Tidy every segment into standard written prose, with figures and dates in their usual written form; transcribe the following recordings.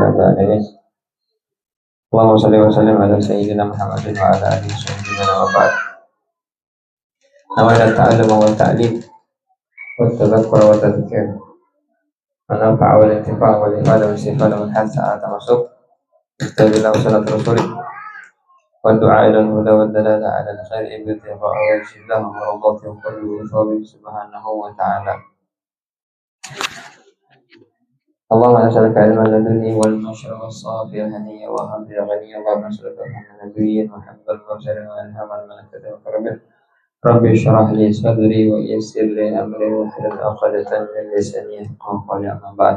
عليه. اللهم صل وسلم على سيدنا محمد وعلى آله وصحبه وبعد. نوينا التعلم والتعليم والتذكر والتذكير والنفع والانتفاع والإفادة والاستفادة والحث على تمسك كتاب الله وسنة رسوله والدعاء إلى الهدى والدلالة على الخير ابتغاء وجه الله ورضاته وكله بثوابه سبحانه وتعالى. اللهم نسألك علما لدني والنشر والصافي الهنية وهب الغني. اللهم نسألك فهم نبيا وحب المرسلين والهام الملكة وكربه. ربي اشرح لي صدري ويسر لي أمري واحلل عقدة من لساني يفقهوا قولي. أما بعد.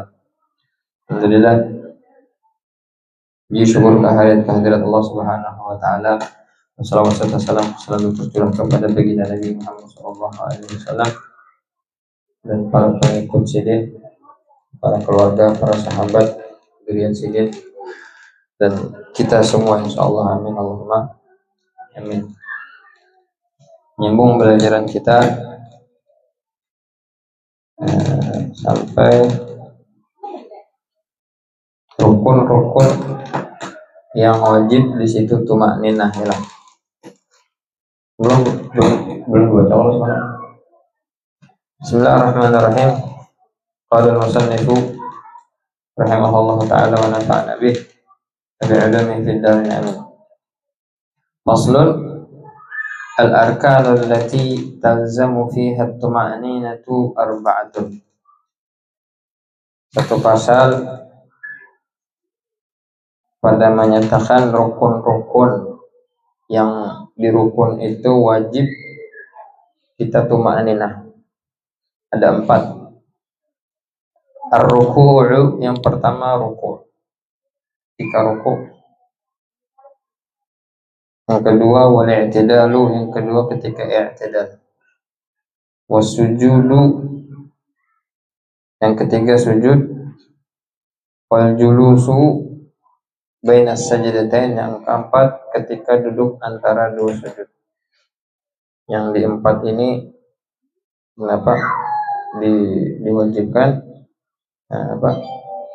Alhamdulillah, puji syukur kehadirat Allah Subhanahu wa taala. Wassalatu wassalamu selalu tercurah kepada baginda Nabi Muhammad sallallahu alaihi wasallam dan para pengikut sidin, para keluarga, para sahabat durian sidin dan kita semua insyaallah. Amin Allahumma amin. Nyambung pelajaran kita sampai rukun-rukun yang wajib di situ tumakninah ya. Belum baca Allah. Bismillahirrahmanirrahim. Qala al-musannifu rahimahullahu ta'ala wa nafa'ana bih bi'ilmihi fid darin amin. Faslun al-arkanu allati talzamu fiha at-tuma'ninatu arba'atun. Satu pasal pada menyatakan rukun-rukun yang di rukun itu wajib kita tuma'ninah. Ada 4. Ar-ruku'u, yang pertama ruku'. Ketika ruku'. Yang kedua wal-i'tidalu, yang kedua ketika i'tidal. Was-sujudu, yang ketiga sujud. Wal-julusu bainas sajdatain, yang keempat ketika duduk antara dua sujud. Yang di 4 ini kenapa diwajibkan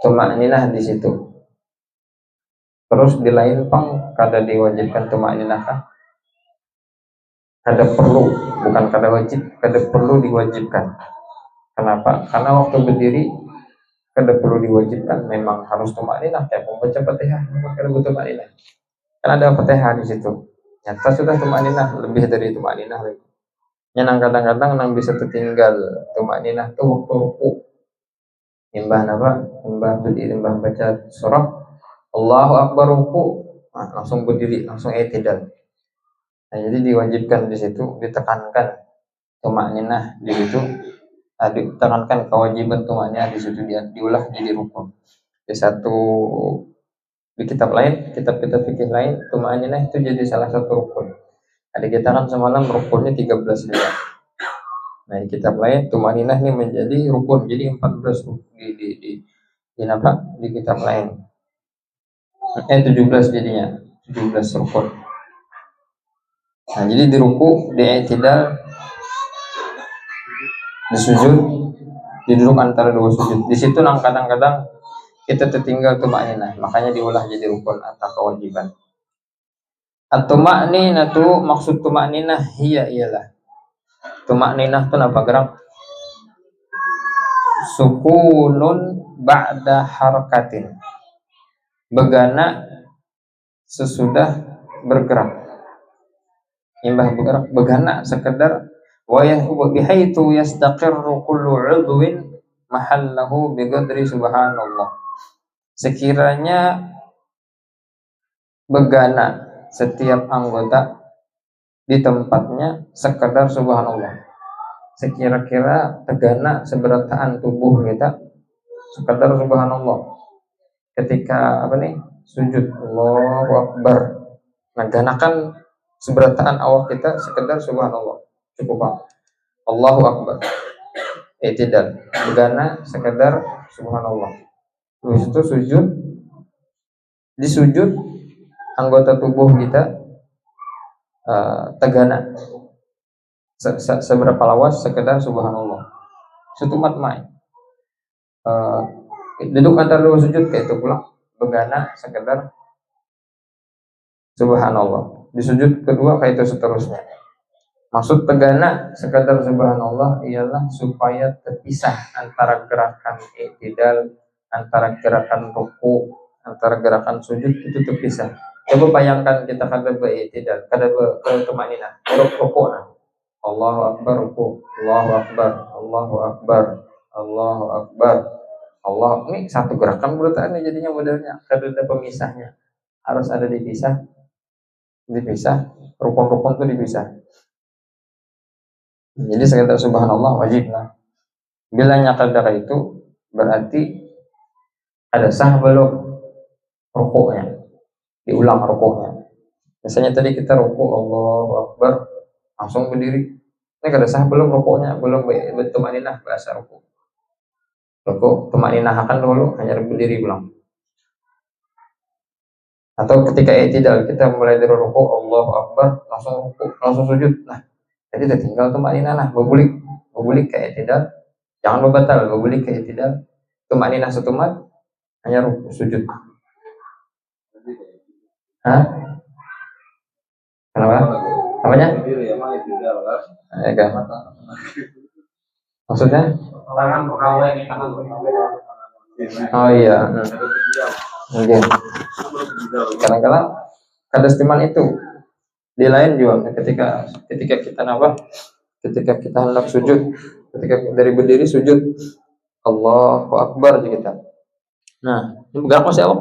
tumakninah di situ. Terus di lain pang kada diwajibkan tumakninah kah? Kada perlu, bukan kada wajib, kada perlu diwajibkan. Kenapa? Karena waktu berdiri kada perlu diwajibkan, memang harus tumakninah. Kayak membaca Fatihah, kada butuh tumakninah. Karena ada Fatihah di situ. Nyata sudah tumakninah, lebih dari tumakninah lagi. Yang kadang-kadang nang bisa tertinggal tumakninah tuh waktu ruku. Imbah berdiri, imbah baca surah Allahu Akbar ruku, langsung berdiri, langsung i'tidal. Nah, jadi diwajibkan di situ, ditekankan tumakninah di situ. Ditekankan kewajiban tumakninah di situ, diulah jadi rukun. Di kitab lain, kitab fikih lain, tumakninah itu jadi salah satu rukun. Ada kita kan semalam rukunnya 13 saja. Nah, di kitab lain tumakninah ini menjadi rukun, jadi 14 di kitab lain. 17 jadinya, 17 rukun. Nah, jadi di ruku, di i'tidal, di sujud, di duduk antara dua sujud. Di situ nang kadang-kadang kita tertinggal tumakninah, makanya diulah jadi rukun atau kewajiban. At-tuma'ninatu, maksud tumakninah ialah tumakninah itu apa gerak? Sukunun ba'da harakatin, begana sesudah bergerak. Imbah bergerak, begana sekedar wa bihaitu yastaqirru kullu 'udwin mahallahu biqadri subhanallah. Sekiranya begana setiap anggota di tempatnya sekedar subhanallah. Sekira-kira tegana seberataan tubuh kita sekedar subhanallah. Ketika sujud Allahu Akbar, nah ganakan seberataan awak kita sekedar subhanallah. Cukup Pak. Allahu Akbar. I'tidal, begana sekedar subhanallah. Terus itu sujud. Di sujud anggota tubuh kita tegana seberapa lawas sekedar subhanallah. Setumat mai. Duduk antara dua sujud kayak itu pula. begana sekedar subhanallah. Di sujud kedua kayak itu seterusnya. Maksud tegana sekadar subhanallah ialah supaya terpisah antara gerakan i'tidal, antara gerakan ruku, antara gerakan sujud itu terpisah. Coba bayangkan kita kada i'tidal, kada tumaninah, ruku. Allahu akbar ruku, Allahu akbar, Allahu akbar, Allahu akbar. Allah ini satu gerakan berarti ini jadinya modelnya kada ada pemisahnya. Harus ada dipisah, rukun-rukun itu dipisah. Jadi sekitar subhanallah wajib lah. Bila nyakadara itu berarti ada sah belum rukuknya, diulang rukuknya. Misalnya tadi kita rukuk Allahu akbar langsung berdiri, ini kada sah belum rukuknya, belum bertumaninah bahasa rukuk. Rukuk tumaninah akan dulu hanya berdiri ulang. Atau ketika i'tidal kita mulai dari rukuk Allahu akbar langsung rukuk langsung sujud. Nah, jadi udah tinggal tumaninah bebulik ke i'tidal, jangan membatal, bebulik ke i'tidal, tumaninah setumat, hanya rukuk sujud. Hah? Kenapa? Apanya? Ya kan? Maksudnya? Oh iya. Mungkin. Kadang-kadang kada istiman itu di lain juga ketika kita ketika kita hendak sujud, ketika dari berdiri sujud Allahu akbar aja kita. Nah, ini bergerak masih apa?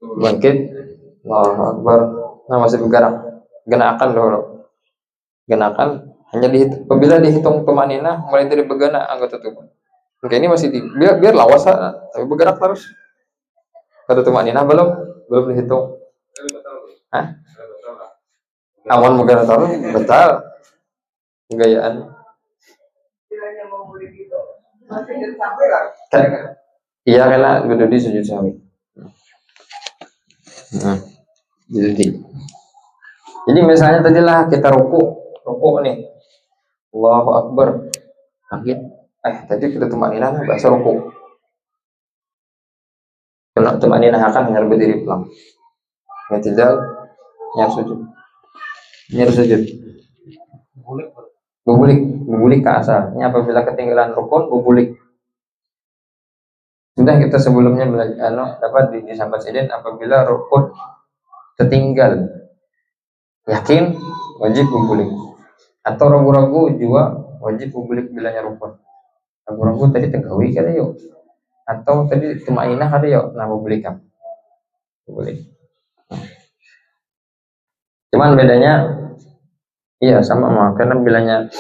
Bangkit Allahu akbar. Nah, masih bergerak. Genakan dulu. Genakan hanya apabila dihitung tumaninah mulai dari begana anggota tubuh. Oke, ini masih biar lawas tapi bergerak terus. Kada tumaninah belum dihitung. Hah? Awan megara taruh betal gayaan. Iya karena berdiri sujud sahwi. Jadi misalnya tadilah kita ruku nih, Allahu akbar, kaget. Tadi kita tumaninah bahasa ruku. Kena tumaninah akan hanya berdiri pelan. Tidak nyar sujud. Bubulik ke asalnya apabila ketinggalan rukun bubulik. Sudah kita sebelumnya belajar dapat di sahabat sidin apabila rukun tertinggal yakin wajib bubulik atau ragu-ragu juga wajib bubulik bilanya rukun. Ragu-ragu tadi tegawi kada yuk atau tadi tumainah kada yuk nah bubulik. Cuman bedanya iya sama karena bilanya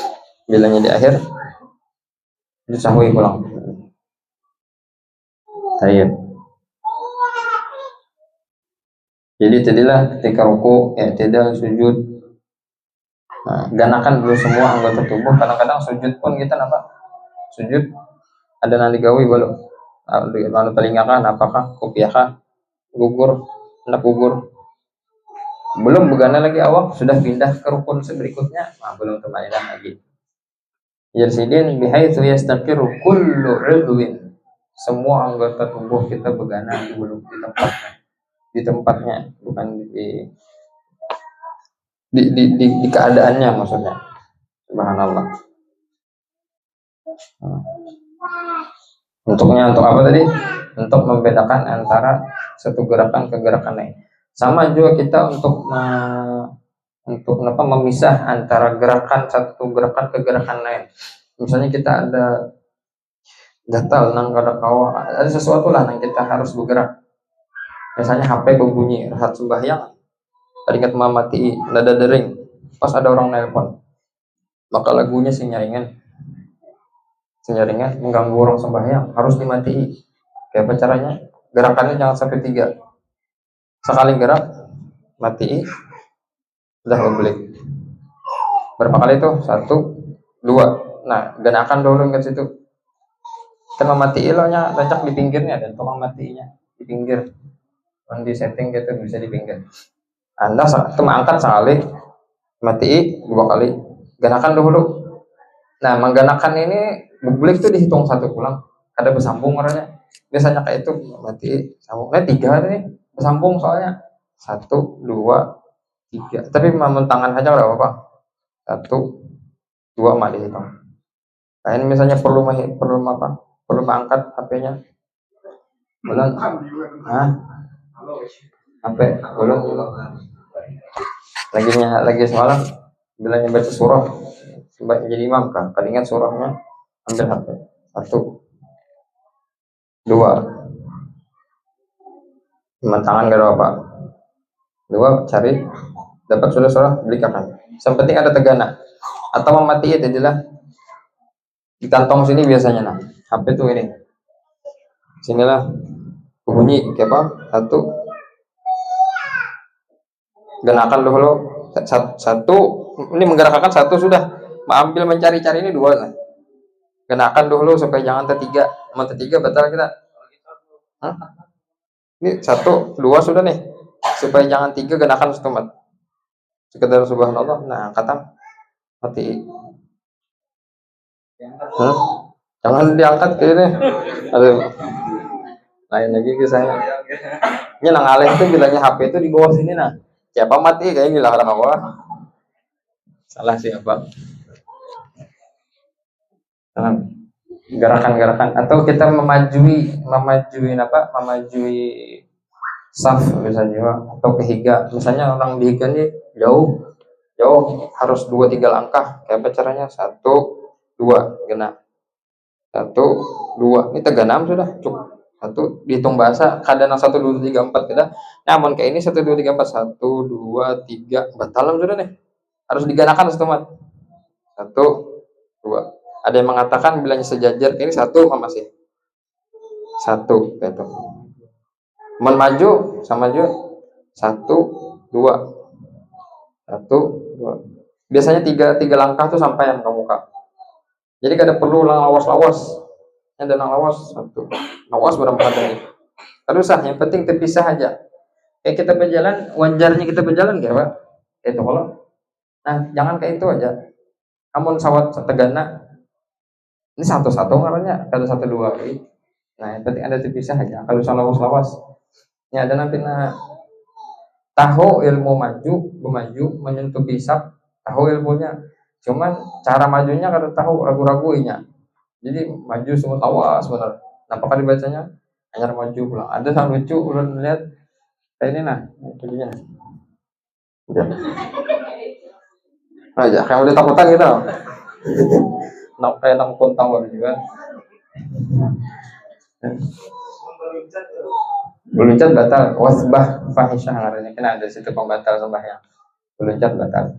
di akhir itu sahwi pulang. Tayyib. Jadi tadilah ketika ruku, i'tidal, sujud. Nah, ganakan dulu semua anggota tubuh. Kadang-kadang sujud pun kita sujud ada nang digawi belum? Lalu telingakan apakah kopiahkah gugur, hendak gugur. Belum begana lagi awak sudah pindah ke rukun berikutnya, belum tumaninah lagi. Yarsidin bihaitsu yastaqiru kullu 'udwin. Semua anggota tubuh kita begana belum di tempatnya, bukan di keadaannya maksudnya. Subhanallah. Untuk apa tadi? Untuk membedakan antara satu gerakan ke gerakan lain. Sama juga kita untuk memisah antara satu gerakan ke gerakan lain. Misalnya kita ada gatal nang kada kawa, ada sesuatu lah yang kita harus bergerak. Misalnya HP berbunyi, rehat sembahyang, teringat mati nada dering, pas ada orang nelpon, maka lagunya sinyaringan mengganggu orang sembahyang, harus dimatiin. Kayak apa caranya? Gerakannya jangan sampai 3. Sekali gerak, matiin, udah balik. Berapa kali itu? 1, 2. Nah, genakan dulu ke situ. Kita memati ilonya, lencak di pinggirnya dan tukang matinya di pinggir. Di setting gitu bisa di pinggir. Anda cuma angkat sekali, mati 2 kali, ganakan dulu. Nah, mengganakan ini bubulik itu dihitung 1 pulang, ada bersambung orangnya. biasanya kayak itu mati sambungnya 3 nih bersambung soalnya 1, 2, 3 tapi memang tangan aja nggak apa-apa 1, 2 mah dihitung. Nah ini misalnya perlu apa perlu mengangkat HP-nya belum HP belum lagi semalam bilangnya baca surah jadi imam kan palingan surahnya ambil HP 1, 2 cuma tangan gak ada apa 2 cari dapat surah belikan yang penting ada tegana atau memati itu adalah di kantong sini biasanya nah HP tuh ini sinilah bunyi kayak apa 1 genakan dulu 1 ini menggerakkan 1 sudah ambil mencari-cari ini 2 lah genakan dulu supaya jangan tertiga batal kita ini 1, 2 sudah nih supaya jangan 3 genakan setemat sekedar subhanallah nah kata mati jangan diangkat ke ini aduh lain lagi ke saya ini nang alih itu bilangnya HP itu di bawah sini nah siapa mati kayak gila orang bawah salah siapa gerakan-gerakan atau kita memajui saf misalnya atau kehiga misalnya orang dihiga nih jauh harus 2-3 langkah kayak apa caranya 1, 2 genap 1, 2 ini 36 sudah cukup 1 dihitung bahasa kadang 1, 2, 3, 4 kita namun kayak ini 1, 2, 3, 4 1, 2, 3 batalam sudah nih harus diganakan setemat 1, 2 ada yang mengatakan bilangnya sejajar ini 1 masih 1 gitu maju sama maju 1, 2 biasanya 3 langkah tuh sampai yang ke muka jadi kada perlu lawas ada lawas 1 lawas berapa ini terus yang penting terpisah aja kayak kita berjalan wajarnya kita berjalan kayak apa itu kalau nah jangan kayak itu aja kamu sawat tegana ini 1 ngarannya kalau 1, 2 nah yang penting ada terpisah aja kalau lawas ini ada nanti tahu ilmu maju menyentuh hisab tahu ilmunya cuman cara majunya kada tahu ragu-raguinya jadi maju semua tawas benar apakah dibacanya hanya maju pulang ada yang lucu ulun lihat kayak ini nah jadinya aja kayak udah takutan gitu kayak nang kontang juga beluncat batal wasbah fahisyah ngarannya kan ada situ pembatal sembahyang beluncat batal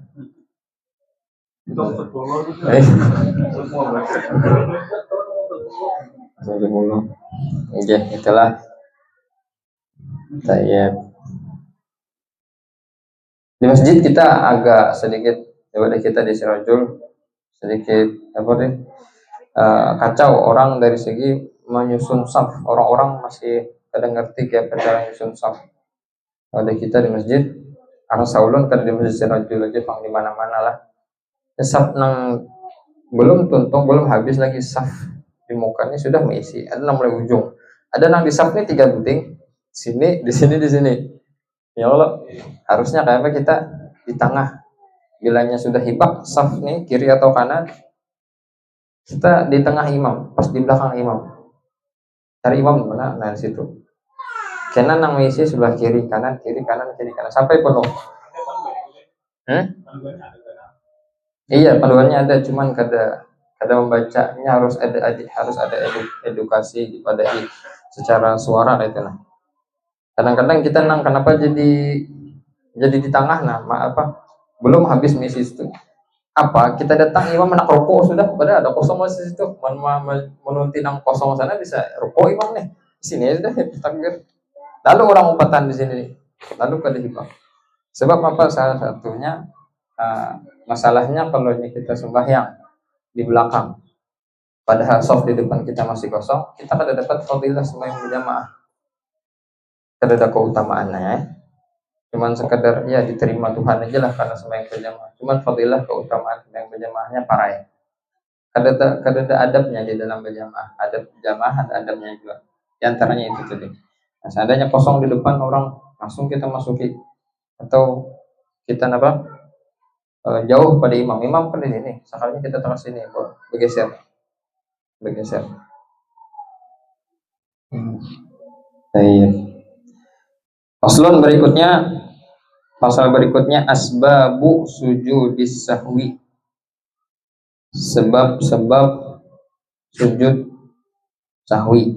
oke itulah saya di masjid kita agak sedikit daripada kita di Sirajul sedikit kacau orang dari segi menyusun saf orang-orang masih kadang ngerti kayak cara menyusun saf ada kita di masjid karena saulun kan di masjid Sirajul aja pang di mana-mana lah saf nang belum tuntung belum habis lagi saf di mukanya sudah mengisi ada nang mulai ujung ada nang di saf ini 3 penting sini di sini ya Allah harusnya kayak apa kita di tengah bilanya sudah hibak saf nih kiri atau kanan kita di tengah imam pas di belakang imam cari imam di mana nah di situ kanan nang mengisi sebelah kiri kanan sampai penuh iya panduannya ada cuman kada membacanya harus ada edukasi pada secara suara itu nah kadang-kadang kita kenapa jadi di tengah belum habis misi itu kita datang imam nak rokok sudah pada ada kosong masih situ menunti nang kosong sana bisa rokok imam nih di sini sudah takbir lalu orang umpatan di sini lalu kada hibah sebab apa salah satunya masalahnya kalau kita sembahyang di belakang padahal soft di depan kita masih kosong kita kada dapat fadilah sembahyang berjamaah kada ada keutamaannya cuman sekedar ya diterima Tuhan aja lah karena sembahyang berjamaah cuman fadilah keutamaan sembahyang berjamaahnya parah ya kada ada adabnya di dalam berjamaah adab jamaah ada adabnya juga Di antaranya itu tadi. Nah, seandainya kosong di depan orang, langsung kita masuki, atau kita jauh pada imam. Imam kan di sini, sekalinya kita taruh sini, bergeser, bergeser. Baik. Paslon berikutnya, pasal berikutnya asbabu sujudis sahwi. Sebab-sebab sujud sahwi.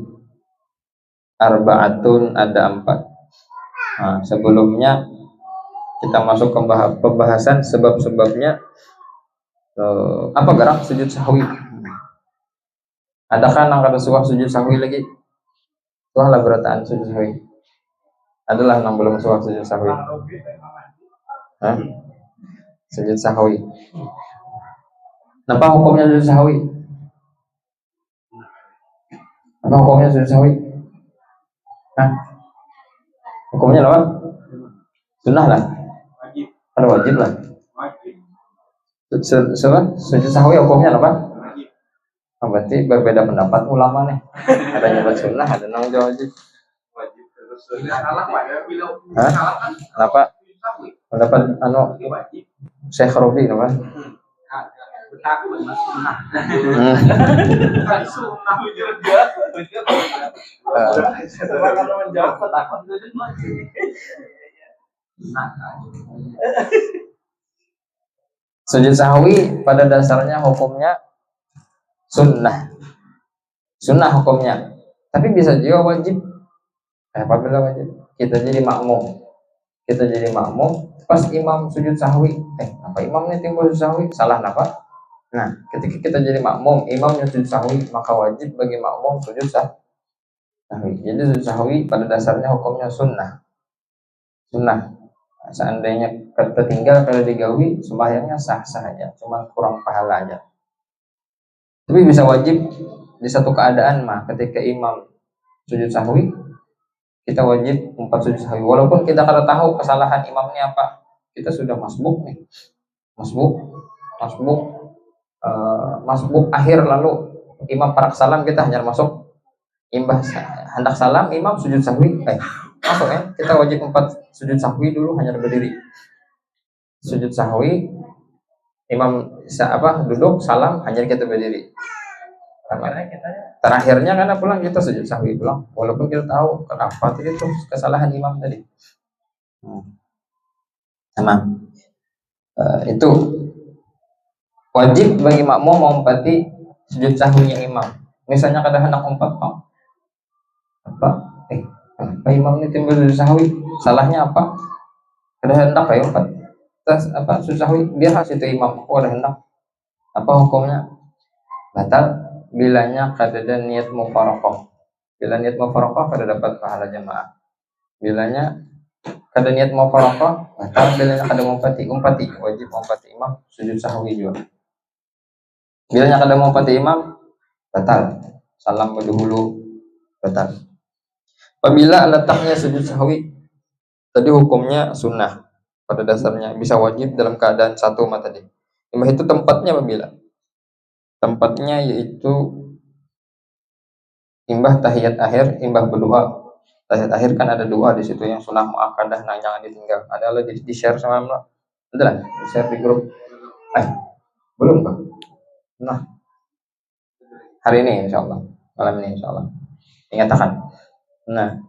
Arba'atun, ada 4. Nah, sebelumnya kita masuk ke pembahasan sebab-sebabnya. Apa gerak sujud sahwi? Adakah nang kada suah sujud sahwi lagi? Suah lah berataan sujud sahwi. Adalah nang belum suah sujud sahwi. Hah? Sujud sahwi. Apa hukumnya sujud sahwi? Apa hukumnya sujud sahwi? Hah? Hukumnya apa? Sunnah lah. Ada wajib lah. Sujud sahwi hukumnya apa? Berarti berbeda pendapat ulama nih. Ada nyebut sunnah, ada nang wajib. Hah? Kenapa? Pendapat Syekh Robi nama? Sujud sahwi pada dasarnya hukumnya sunnah. Sunnah hukumnya. Tapi bisa juga wajib. Apabila wajib, kita jadi makmum. Kita jadi makmum pas imam sujud sahwi. Apa imamnya timbul sujud sahwi? Salah apa? Nah, ketika kita jadi makmum, imamnya sujud sahwi, maka wajib bagi makmum sujud sahwi. Jadi sujud sahwi pada dasarnya hukumnya sunnah. Sunnah. Nah, seandainya tertinggal kalau digawi, sembahyangnya sah-sah aja, cuma kurang pahala aja. Tapi bisa wajib di satu keadaan mah, ketika imam sujud sahwi, kita wajib 4 sujud sahwi. Walaupun kita kada tahu kesalahan imamnya apa, kita sudah masbuk nih, masbuk akhir, lalu imam parak salam, kita hanya masuk imbah hendak salam, imam sujud sahwi, masuk kita wajib 4 sujud sahwi dulu, hanya berdiri sujud sahwi, imam duduk salam, hanya kita berdiri. Terakhirnya karena pulang kita sujud sahwi pulang, walaupun kita tahu kenapa itu kesalahan imam tadi. Itu wajib bagi makmum mengumpati sujud sahwinya imam. Misalnya kada hendak umpat, apa imam ini timbul sujud sahwi, salahnya apa? Kada hendak kayak umpat, terus sujud sahwi, biar hasil itu imam aku kada hendak, apa hukumnya? Batal bilanya kada ada niat mufaraqah. Bila niat mufaraqah kada dapat pahala jamaah. Bilanya kada niat mufaraqah, batal. Bilanya kada umpati, wajib umpati imam sujud sahwi juga. Bilanya kada umpati imam, batal. Salam berdahulu, batal. Apabila letaknya sujud sahwi, tadi hukumnya sunnah. Pada dasarnya bisa wajib dalam keadaan satu mata tadi. Itu tempatnya apabila tempatnya yaitu imbah tahiyat akhir, imbah berdoa. Tahiyat akhir kan ada doa di situ yang sunnah muakkadah, nah jangan ditinggal. Ada lagi di share sama Mbak. Ada lah, di share di grup. Belum Pak? Nah, hari ini insyaallah, malam ini insyaallah. Ingatakan. Nah,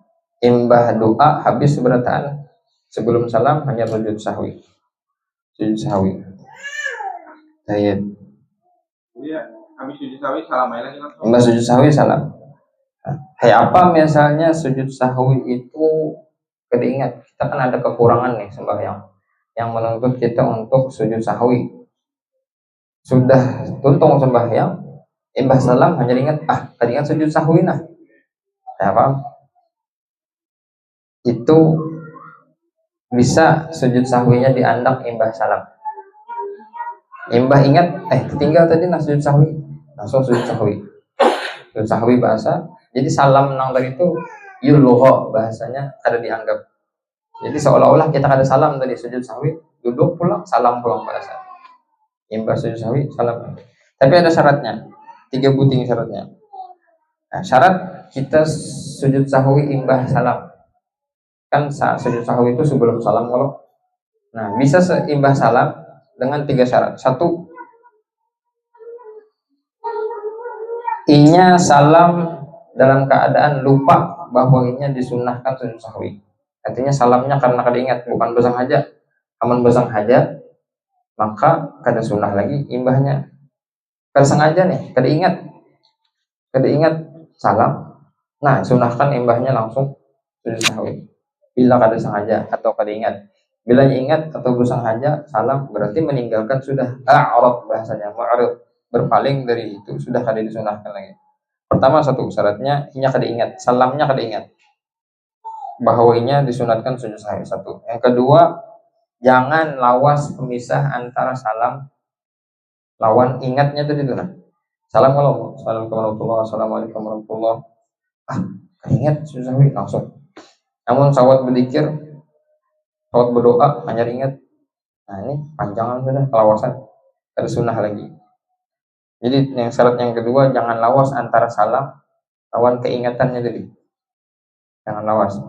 imbah doa habis berataan sebelum salam hanya sujud sahwi. Sujud sahwi. Tahiyat. Iya, habis sujud sahwi salam lagi langsung. Imbah sujud sahwi salam. Apa misalnya sujud sahwi itu kada ingat, kita kan ada kekurangan nih sembahyang yang menuntut kita untuk sujud sahwi. Sudah tuntung sembahyang, imbah salam hanya ingat kada ingat sujud sahwi nah. Apa? Itu bisa sujud sahwinya diandak imbah salam. Imbah ingat tinggal tadi sujud sahwi, langsung sujud sahwi. Sujud sahwi bahasa. Jadi salam nang tadi itu yulugha, bahasanya kada dianggap. Jadi seolah-olah kita kada salam tadi sujud sahwi, duduk pulang salam pulang bahasa. Imbah sujud sahwi salam. Tapi ada syaratnya. 3 buting syaratnya. Nah, syarat kita sujud sahwi imbah salam. Kan saat sujud sahwi itu sebelum salam kalau. Nah, bisa seimbah salam dengan 3 syarat. 1, inya salam dalam keadaan lupa bahwa inya disunahkan sujud sahwi. Artinya salamnya karena kada ingat, bukan besang haja. Aman besang haja, maka kada sunnah lagi imbahnya. Kada sengaja nih, kada ingat salam. Nah, sunahkan imbahnya langsung sujud sahwi. Bila kada sengaja atau kada ingat. Bila ingat atau bersengaja salam, berarti meninggalkan sudah a'rad bahasanya, mu'rid, berpaling dari itu, sudah kada disunahkan lagi. Pertama, 1 syaratnya inya kada ingat, salamnya kada ingat bahwa inya disunatkan sujud sahwi. 1. Yang kedua, jangan lawas pemisah antara salam lawan ingatnya tadi itu. Nah, salam kalau assalamualaikum warahmatullahi, assalamualaikum warahmatullahi, ingat sujud sahwi langsung. Namun sawat berzikir, sawat berdoa hanya ingat. Nah, ini panjangan sudah kelawasan, ada sunnah lagi. Jadi yang syarat yang kedua, jangan lawas antara salam lawan keingatannya tadi. Jangan lawas.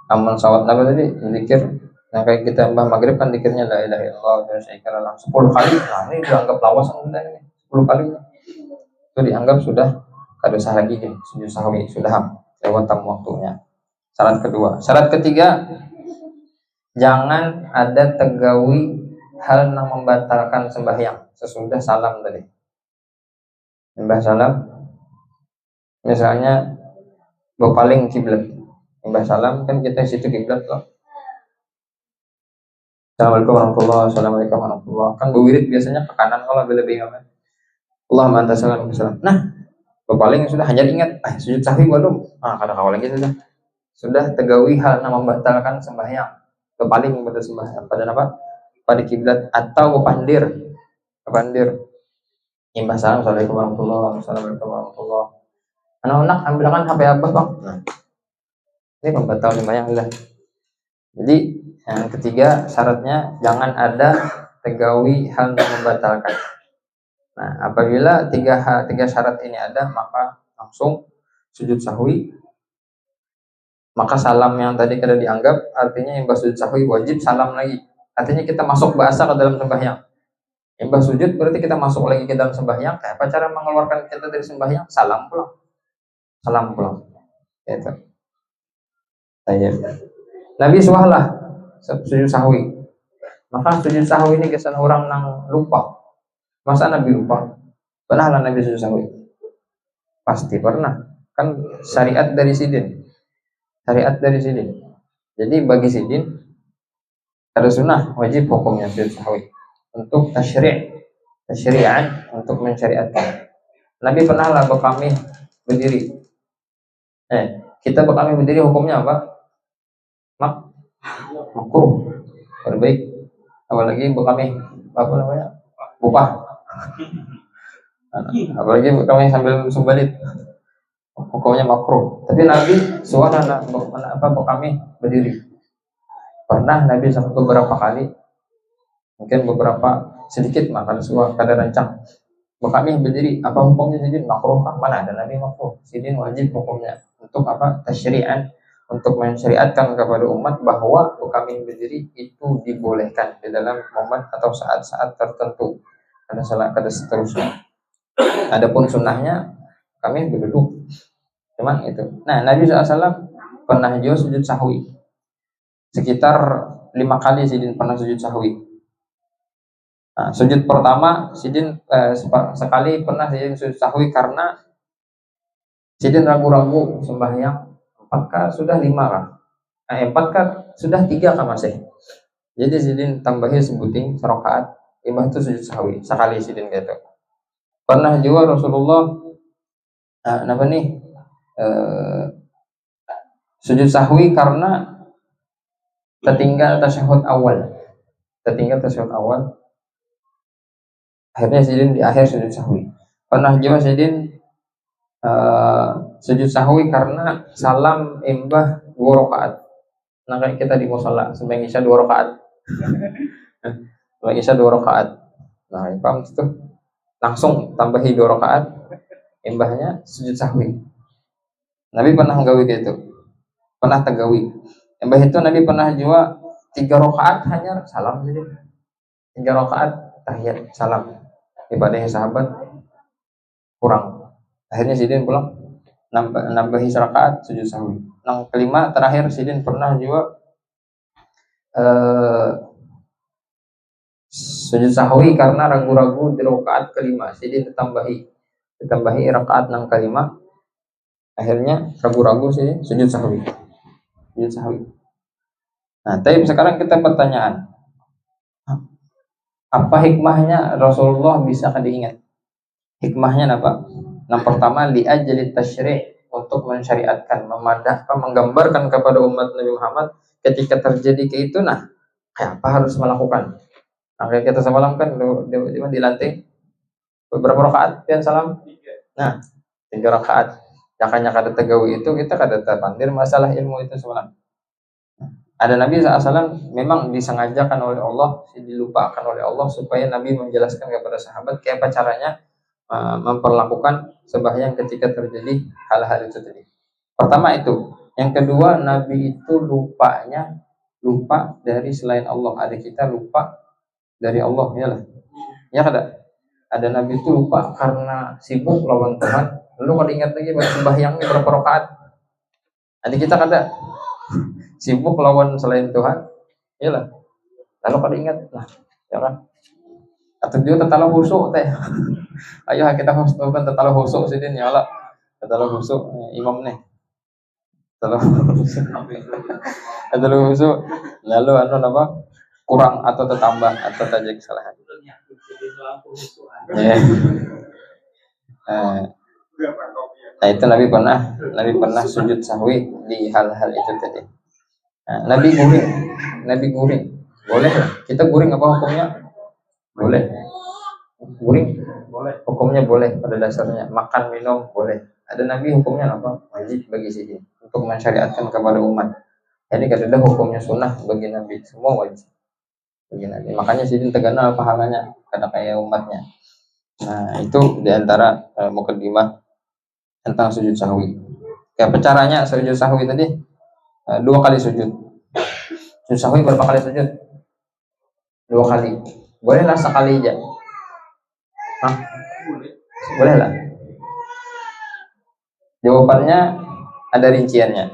Amal sawat apa tadi? Zikir. Nah, kayak kita mbah maghrib kan zikirnya la ilaha illallah wa la syarika lah 10 kali. Nah, ini dianggap lawas sudah ini. 10 kali. Itu dianggap sudah kada sah lagi sujud sahwi, sudah lewat waktunya. Syarat kedua. Syarat ketiga, jangan ada tegawi hal yang membatalkan sembahyang sesudah salam tadi. Mbah salam, misalnya berpaling kiblat. Mbah salam kan kita situ kiblat loh. Assalamualaikum warahmatullahi wabarakatuh. Assalamualaikum warahmatullahi wabarakatuh. Kan berwirid biasanya ke kanan kalau lebih apa? Allahumma anta salam. Nah, berpaling sudah hanya ingat, sujud sahwi belum? Kada kawal lagi sudah. Sudah tegawi hal yang membatalkan sembahyang. Berpaling pada sembahyang pada apa? Pada kiblat atau pandir. Imbah salam, assalamualaikum warahmatullahi wabarakatuh. Assalamualaikum warahmatullahi wabarakatuh. Anak-anak ambilkan HP abah bang. Nah, ini pembatal sembahyang sudah. Jadi yang ketiga syaratnya jangan ada tegawi hal yang membatalkan. Nah, apabila tiga syarat ini ada, maka langsung sujud sahwi. Maka salam yang tadi kada dianggap, artinya imbah sujud sahwi wajib salam lagi. Artinya kita masuk bahasa ke dalam sembahyang. Imbah sujud berarti kita masuk lagi ke dalam sembahyang. Apa cara mengeluarkan kita dari sembahyang? Salam pulang. Itu. Nabi suahlah sujud sahwi. Maka sujud sahwi ini kesan orang nang lupa. Masa Nabi lupa? Pernahlah Nabi sujud sahwi? Pasti pernah. Kan syariat dari sidin. Jadi bagi sidin ada sunnah wajib hukumnya sujud sahwi untuk tasyri'an untuk mensyariatkan. Nabi pernahlah bekami berdiri. Kita bekami berdiri hukumnya apa? Makruh. Terbaik. Apalagi bekami apa namanya? Bupah. Apalagi bekami sambil sumbalit. Hukumnya makruh. Tapi Nabi suara bekami berdiri. Pernah Nabi sampai beberapa kali, mungkin beberapa sedikit makan suara kada rancang. Bekami berdiri. Apa hukumnya sidin? Makruh kah? Mana ada Nabi makruh? Sidin wajib hukumnya. Untuk apa? Tasyri'an, untuk mensyariatkan kepada umat bahwa kami berdiri itu dibolehkan di dalam momen atau saat-saat tertentu. Kada seterusnya. Adapun sunnahnya kami berduduk. Cuman itu. Nah, Nabi SAW pernah juga sujud sahwi. Sekitar 5 kali sidin pernah sujud sahwi. Nah, sujud pertama sidin sekali pernah sidin sujud sahwi karena sidin ragu-ragu sembahyang 4 sudah 5 kah? 4 kah? Sudah 3 kah masih? Jadi sidin tambahin sebuting serokaat, 5 itu sujud sahwi, sekali sidin gitu. Pernah juga Rasulullah sujud sahwi karena tertinggal tasyahud awal. Akhirnya sidin di akhir sujud sahwi. Pernah juga sidin sujud sahwi karena salam imbah 2 rakaat. Nah, kayak kita di musala sembahyang isya 2 rakaat. Sembahyang isya 2 rakaat. Nah, paham itu? Langsung tambahi 2 rakaat. imbahnya sujud sahwi. Nabi pernah nggawi gitu, pernah tegawi. Imbah itu Nabi pernah juga 3 rakaat hanya salam saja. 3 rakaat tahiyat salam. Ibadahnya sahabat kurang. Akhirnya Sidin pulang nambahi rakaat sujud sahwi. Yang kelima terakhir Sidin pernah juga sujud sahwi karena ragu-ragu di rakaat kelima. Sidin ditambahi rakaat yang kelima. Akhirnya ragu-ragu sih sujud sahwi. Sujud sahwi. Nah, tapi sekarang kita pertanyaan. Apa hikmahnya Rasulullah bisa diingat? Hikmahnya apa? Yang pertama li'ajli tasyri' untuk mensyariatkan, memadahkan, menggambarkan kepada umat Nabi Muhammad ketika terjadi itu apa harus melakukan. Nah, kayak kita semalam kan dilantik beberapa rakaat dan salam. Nah, 3 rakaat. Jakanya kada tegawi itu kita kada terpandir masalah ilmu itu semalam. Ada Nabi SAW memang disengajakan oleh Allah, dilupakan oleh Allah supaya Nabi menjelaskan kepada sahabat kayak apa caranya memperlakukan sembahyang ketika terjadi hal-hal itu tadi. Pertama itu. Yang kedua, Nabi itu lupa dari selain Allah. Ada kita lupa dari Allah, iyalah. Ya kada? Ada Nabi itu lupa karena sibuk lawan Tuhan. Lalu kalau ingat lagi sembahyangnya berapa rakaat? Ada kita kada? Sibuk lawan selain Tuhan, iyalah. Lalu kalau ingat, ya kan? Atau dia tetala husuk teh. Ayo kita bukan tetala husuk sidin ya Allah. Tetala husuk imam nih. Tetala husuk. Lalu apa? Kurang atau tertambah atau saja kesalahan. Nah, itu Nabi pernah sujud sahwi di hal-hal itu tadi. Nah, Nabi guring. Boleh lah. Kita guring apa hukumnya? Boleh. Guring boleh. Hukumnya boleh pada dasarnya. Makan minum boleh. Ada Nabi hukumnya apa? Wajib bagi sini untuk mensyariatkan kepada umat. Jadi kada ada hukumnya sunnah bagi Nabi, semua wajib bagi Nabi. Makanya sini terkenal pahalanya kada kayak umatnya. Nah, itu diantara mukadimah tentang sujud sahwi. Kayak caranya sujud sahwi tadi 2 kali sujud. Sujud sahwi berapa kali sujud? 2 kali. Bolehlah sekali aja. Bolehlah. Jawabannya ada rinciannya.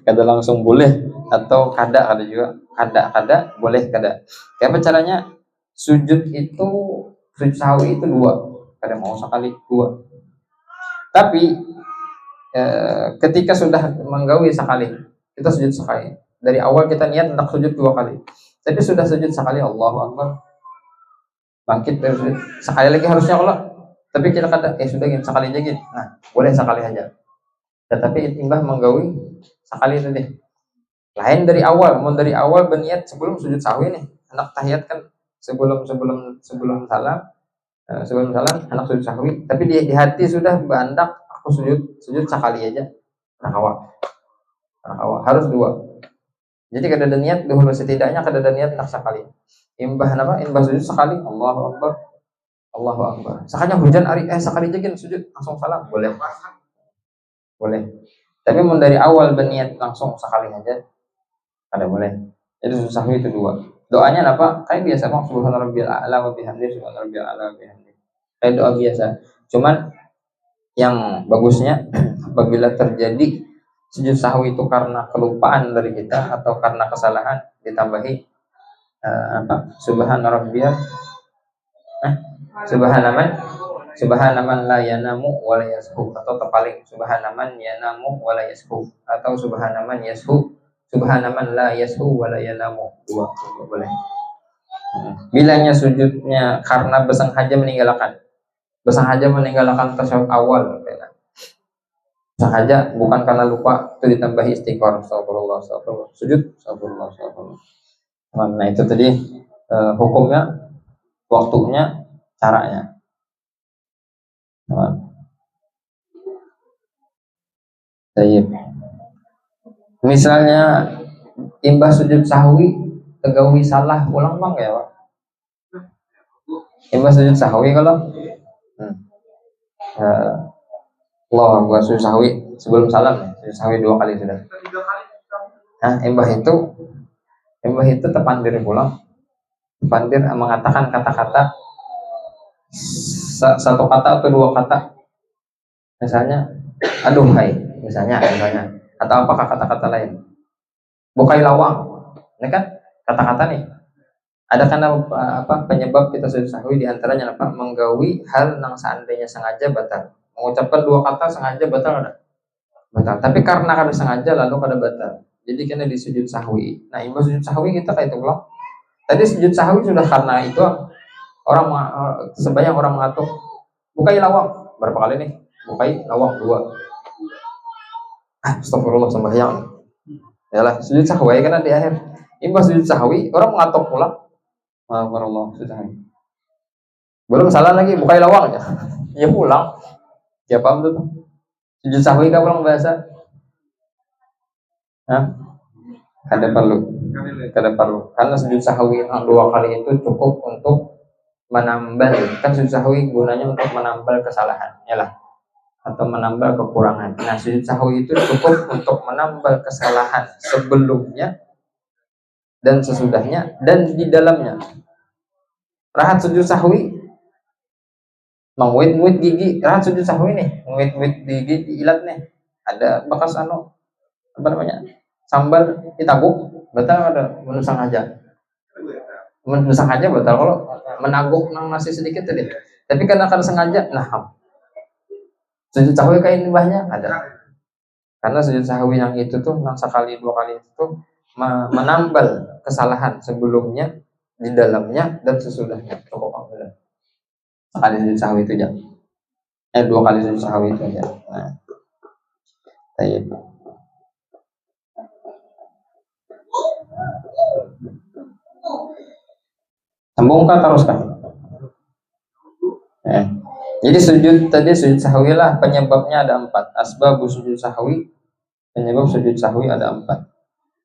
Kada langsung boleh atau kada juga. Kada boleh kada. Kayak apa caranya? Sujud sahwi itu 2. Kada mau sekali 2. Tapi ketika sudah menggawi sekali, kita sujud sekali. Dari awal kita niat hendak sujud 2 kali. Tapi sudah sujud sekali, Allahu Akbar. Bangkit dari sujud. Sekali lagi harusnya Allah. Tapi kita kata, sudah gini, sekali aja gini. Nah, boleh sekali aja. Tetapi imbah menggawi sekali itu deh. Lain dari awal, mau dari awal berniat sebelum sujud sahwi nih. Hendak tahiyat kan sebelum salam. Sebelum salam hendak sujud sahwi. Tapi di hati sudah bandak aku sujud sekali aja. Hawa harus 2. Jadi kada ada niat dahulu, setidaknya kada ada niat hendak sekali. Imbah sujud sekali, Allahu Akbar. Sekalinya hujan sekali aja kan sujud langsung salam boleh. Tapi mau dari awal berniat langsung sekali aja kada boleh. Jadi sujud sahwi itu 2. Doanya apa? Kayak biasa subhana rabbiyal a'la wa bihamdihi subhana rabbiyal a'la wa bihamdihi. Kayak doa biasa. Cuman yang bagusnya apabila terjadi sujud sahwi itu karena kelupaan dari kita atau karena kesalahan, ditambahi subhana rabbiyal subhanaman la yanamu wa la yashu, atau terpaling subhanaman yanamu wa la yashu, atau subhanaman yashu subhanaman la yashu wa la yanamu. 2 boleh. Bilanya sujudnya karena bersengaja meninggalkan tasyahud awal, sengaja bukan karena lupa, itu ditambahi istighfar, astagfirullah, sujud astagfirullah. Nah, itu tadi hukumnya, waktunya, caranya. Baik. Misalnya imbah sujud sahwi tegawi salah ulang bang ya Pak? Imbah sujud sahwi kalau Allah buat sujud sahwi sebelum salam ya, sujud sahwi 2 kali sudah. Nah, embah itu terpandir pulang, terpandir mengatakan kata-kata satu kata atau 2 kata, misalnya aduhai, misalnya, atau apakah kata-kata lain, bukai lawang, ini kan kata-kata nih. Ada karena apa penyebab kita sujud sahwi diantaranya apa? Menggawi hal yang seandainya sengaja batal. Mengucapkan 2 kata sengaja batal ada? Batal. Tapi karena kada sengaja lalu kada batal. Jadi kena di sujud sahwi. Nah, imbas sujud sahwi kita kayak itu pulang. Tadi sujud sahwi sudah karena itu orang sebanyak orang mengatur bukai lawang berapa kali nih? Bukai lawang 2. Astagfirullah sembahyang. Yalah, sujud sahwi karena di akhir. Imbas sujud sahwi orang mengatur pulang. Astagfirullah sujud sahwi. Belum salah lagi bukai lawang aja. Ya pulang. Ya paham tuh. Sujud sahwi kan pulang bahasa. Hah? Kada perlu. Karena sujud sahwi yang 2 kali itu cukup untuk menambal. Kan sujud sahwi gunanya untuk menambal kesalahan, yalah, atau menambal kekurangan. Nah, sujud sahwi itu cukup untuk menambal kesalahan sebelumnya dan sesudahnya dan di dalamnya. Rahat sujud sahwi mengwit-wit gigi, rahat sujud sahwi nih, mengwit-wit gigi ilat nih. Ada bekas apa namanya? Sambal ditaguk, batal ada menusang aja. Menusang aja batal kalau menaguk nang masih sedikit tadi. Tapi karena kada sengaja, nah sujud sahwi kayak limbahnya ada. Karena sujud sahwi yang itu tuh yang sekali 2 kali itu tuh menambal kesalahan sebelumnya, di dalamnya dan sesudahnya. Cukup alhamdulillah. Sekali sujud sahwi itu aja. 2 kali sujud sahwi itu aja. Nah, baik. Sambungkah teruskan? Jadi sujud sahwi lah penyebabnya ada 4. Asbab sujud sahwi, penyebab sujud sahwi ada 4.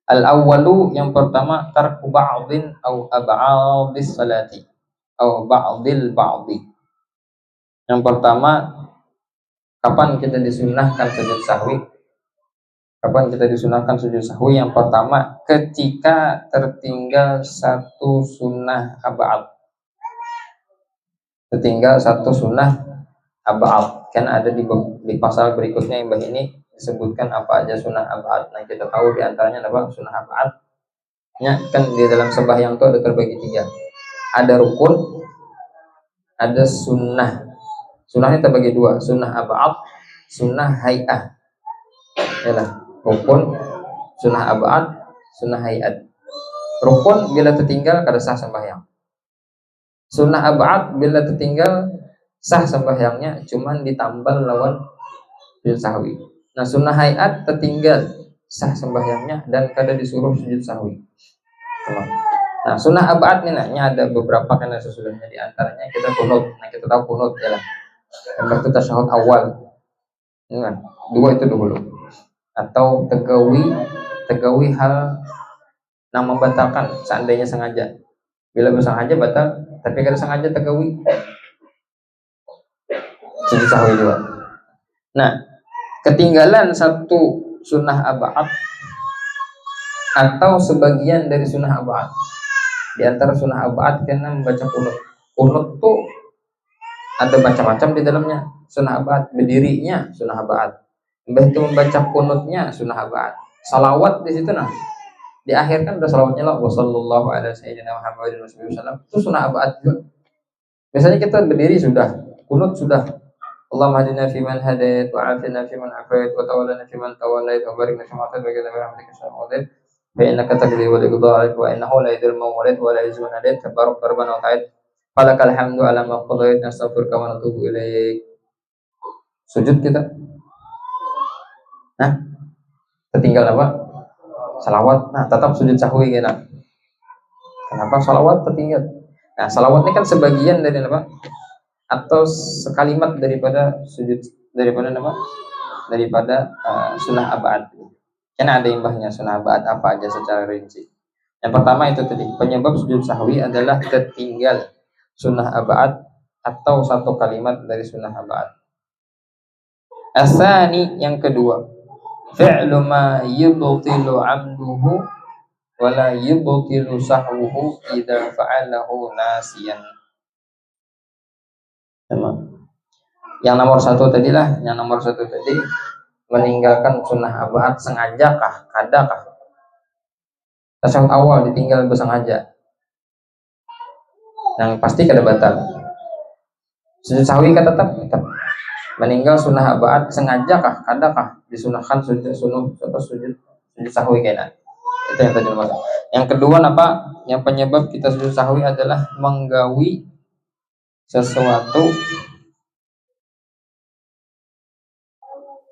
Al-awwalu yang pertama tarku ba'dhin au ab'adis salati au ba'dil ba'dhi. Yang pertama, kapan kita disunahkan sujud sahwi? Kapan kita disunahkan sujud sahwi? Yang pertama, ketika tertinggal satu sunnah ab'ad. Tertinggal satu sunnah ab'ad. Kan ada di pasal berikutnya yang ini disebutkan apa aja sunnah ab'ad. Nah, kita tahu diantaranya apa sunnah ab'ad. Ya, kan di dalam sembahyang itu ada terbagi 3. Ada rukun, ada sunnah. Sunnahnya terbagi 2, sunnah ab'ad, sunnah hay'ah. Yalah, rukun, sunnah ab'ad, sunnah hay'at. Rukun bila tertinggal kada sah sembahyang. Sunnah ab'ad bila tertinggal sah sembahyangnya, cuman ditambal lawan sujud sahwi. Nah, sunnah hay'at tertinggal sah sembahyangnya dan kada disuruh sujud sahwi. Nah, sunnah ab'ad ini ada beberapa karena sesudahnya, di antaranya kita kunut. Nah, kita tahu kunut ya lah. Yang berarti tasyahud awal. Kan? 2 itu dulu. Atau tegawi hal yang membatalkan seandainya sengaja. Bila bersengaja batal, tapi kada sengaja tegawi sujud sahwi juga. Nah, ketinggalan satu sunnah ab'ad atau sebagian dari sunnah ab'ad. Di antara sunnah ab'ad karena membaca kunut. Kunut tuh ada macam-macam di dalamnya. Sunnah ab'ad, berdirinya sunnah ab'ad. Mbah itu membaca kunutnya sunnah ab'ad. Salawat di situ nah. Di akhir kan udah salawatnya lah wassallallahu ala sayyidina Muhammadin wasallam. Itu sunnah ab'ad juga. Biasanya kita berdiri sudah, kunut sudah. Allahumma hadina fi man hadait wa afina fi man afait wa tawallana fi man tawallait wa barik lana fi ma qadait wa qina rahmatika syarra ma fa innaka taqdi wa liqda alaik wa innahu la yadhil mawlid wa la yuzun alayt tabarak rabbana wa ta'ala falakal hamdu ala ma qadait nastaghfiruka wa natubu ilaik. Sujud kita. Nah, tertinggal apa? Salawat. Nah, tetap sujud sahwi kita. Kenapa salawat tertinggal? Nah, salawat ini kan sebagian dari apa? Atau sekalimat daripada sujud, daripada apa? Daripada sunnah ab'ad. Karena ada imbahnya sunnah ab'ad apa aja secara rinci. Yang pertama itu tadi, penyebab sujud sahwi adalah tertinggal sunnah ab'ad atau satu kalimat dari sunnah ab'ad. Asani yang kedua, fi'lu ma yubtilu 'amduhu wa la yubtilu sahwuhu idza fa'alahu nasiyan. Yang nomor satu tadi meninggalkan sunnah abad sengaja kah, kadakah? Tasyahud awal ditinggal bersengaja, yang pasti kada batal. Sujud sahwi kan tetap meninggal sunnah abad sengaja kah, kadakah disunahkan sujud sahwi kena. Itu yang tadi maksud. Yang kedua apa? Yang penyebab kita sujud sahwi adalah menggawi sesuatu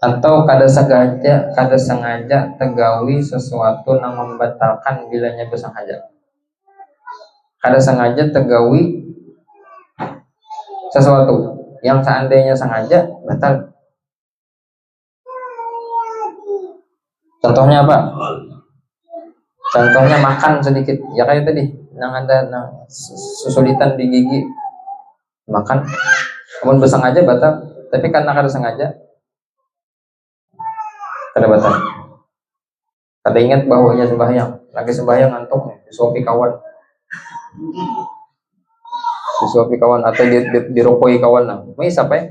atau kada sengaja tegawi sesuatu yang membatalkan bilanya bersengaja. Kada sengaja tegawi sesuatu yang seandainya sengaja batal. Contohnya apa? Contohnya makan sedikit, ya kayak tadi yang ada kesulitan di gigi, makan, namun bersengaja batal. Tapi karena kada sengaja, kada batal. Kada ingat bahwanya lagi sembahyang ngantuk, disuapi kawan atau dirokoi kawan lah. Ini siapa ya?